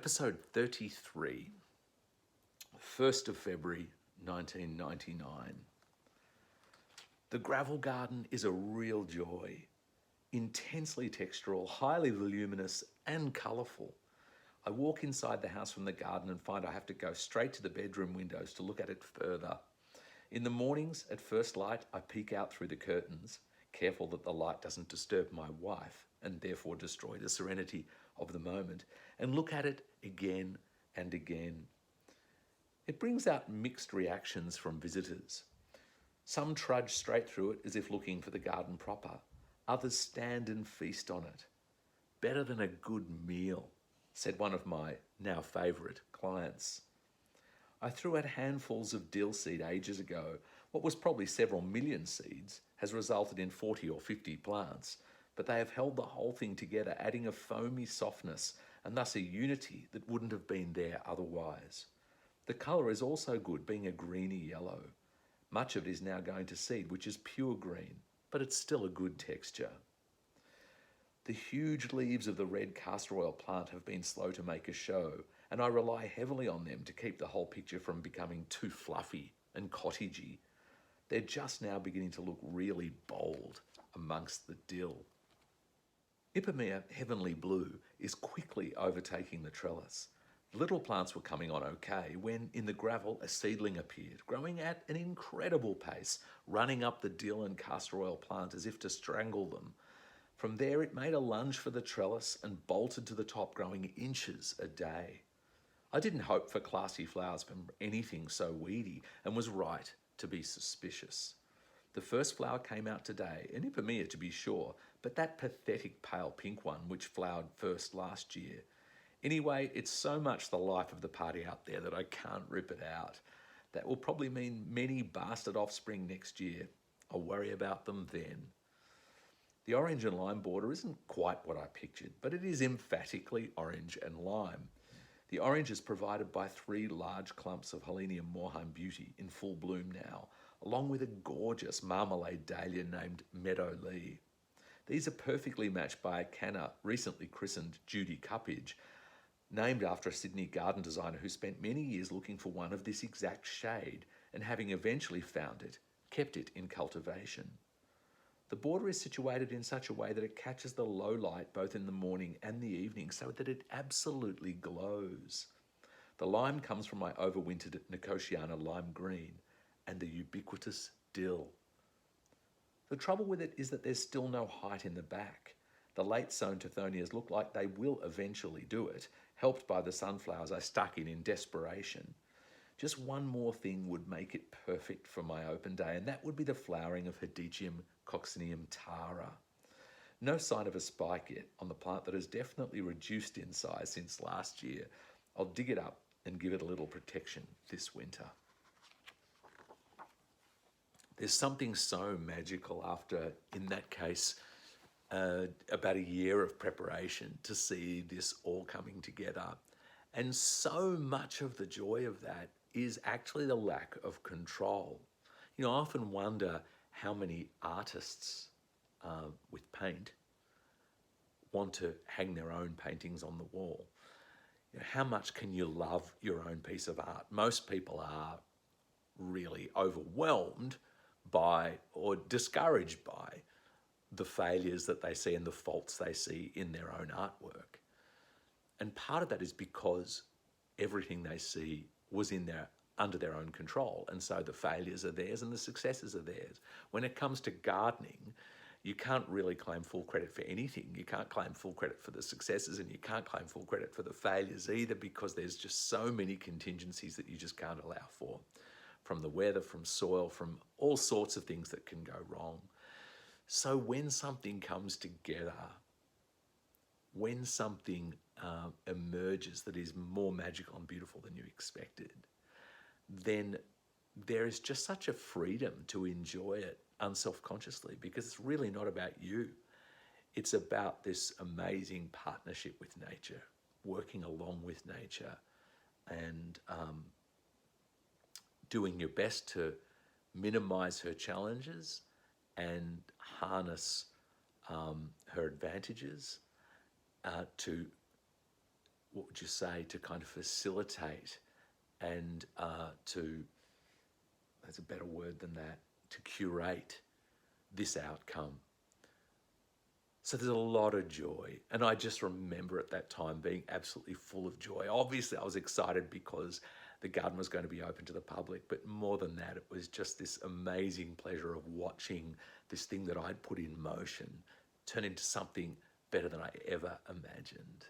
Episode 33, 1st of February 1999. The gravel garden is a real joy, intensely textural, highly voluminous and colourful. I walk inside the house from the garden and find I have to go straight to the bedroom windows to look at it further. In the mornings, at first light, I peek out through the curtains, careful that the light doesn't disturb my wife and therefore destroy the serenity of the moment, and look at it again and again. It brings out mixed reactions from visitors. Some trudge straight through it as if looking for the garden proper. Others stand and feast on it. Better than a good meal, said one of my now favourite clients. I threw out handfuls of dill seed ages ago. What was probably several million seeds has resulted in 40 or 50 plants, but they have held the whole thing together, adding a foamy softness and thus a unity that wouldn't have been there otherwise. The colour is also good, being a greeny yellow. Much of it is now going to seed, which is pure green, but it's still a good texture. The huge leaves of the red castor oil plant have been slow to make a show, and I rely heavily on them to keep the whole picture from becoming too fluffy and cottagey. They're just now beginning to look really bold amongst the dill. Ipomoea Heavenly Blue is quickly overtaking the trellis. The little plants were coming on okay when, in the gravel, a seedling appeared, growing at an incredible pace, running up the dill and castor oil plant as if to strangle them. From there, it made a lunge for the trellis and bolted to the top, growing inches a day. I didn't hope for classy flowers from anything so weedy, and was right to be suspicious. The first flower came out today, an Ipomoea to be sure, but that pathetic pale pink one which flowered first last year. Anyway, it's so much the life of the party out there that I can't rip it out. That will probably mean many bastard offspring next year. I'll worry about them then. The orange and lime border isn't quite what I pictured, but it is emphatically orange and lime. The orange is provided by 3 large clumps of Helenium Moorheim Beauty in full bloom now, along with a gorgeous marmalade dahlia named Meadow Lee. These are perfectly matched by a canna recently christened Judy Cuppage, named after a Sydney garden designer who spent many years looking for one of this exact shade, and having eventually found it, kept it in cultivation. The border is situated in such a way that it catches the low light both in the morning and the evening, so that it absolutely glows. The lime comes from my overwintered Nicotiana lime green and the ubiquitous dill. The trouble with it is that there's still no height in the back. The late sown Tithonias look like they will eventually do it, helped by the sunflowers I stuck in desperation. Just one more thing would make it perfect for my open day, and that would be the flowering of Hedychium coccineum tara. No sign of a spike yet on the plant that has definitely reduced in size since last year. I'll dig it up and give it a little protection this winter. There's something so magical after, in that case, about a year of preparation to see this all coming together. And so much of the joy of that is actually the lack of control. I often wonder how many artists with paint want to hang their own paintings on the wall. How much can you love your own piece of art? Most people are really overwhelmed by or discouraged by the failures that they see and the faults they see in their own artwork. And part of that is because everything they see was under their own control, and so the failures are theirs and the successes are theirs. When it comes to gardening, you can't really claim full credit for anything. You can't claim full credit for the successes, and you can't claim full credit for the failures either, because there's just so many contingencies that you just can't allow for. From the weather, from soil, from all sorts of things that can go wrong. So when something comes together, when something emerges that is more magical and beautiful than you expected, then there is just such a freedom to enjoy it unselfconsciously, because it's really not about you. It's about this amazing partnership with nature, working along with nature, and doing your best to minimize her challenges and harness her advantages to what would you say, to kind of facilitate and there's a better word than that, to curate this outcome. So there's a lot of joy. And I just remember at that time being absolutely full of joy. Obviously, I was excited because the garden was going to be open to the public, but more than that, it was just this amazing pleasure of watching this thing that I'd put in motion turn into something better than I ever imagined.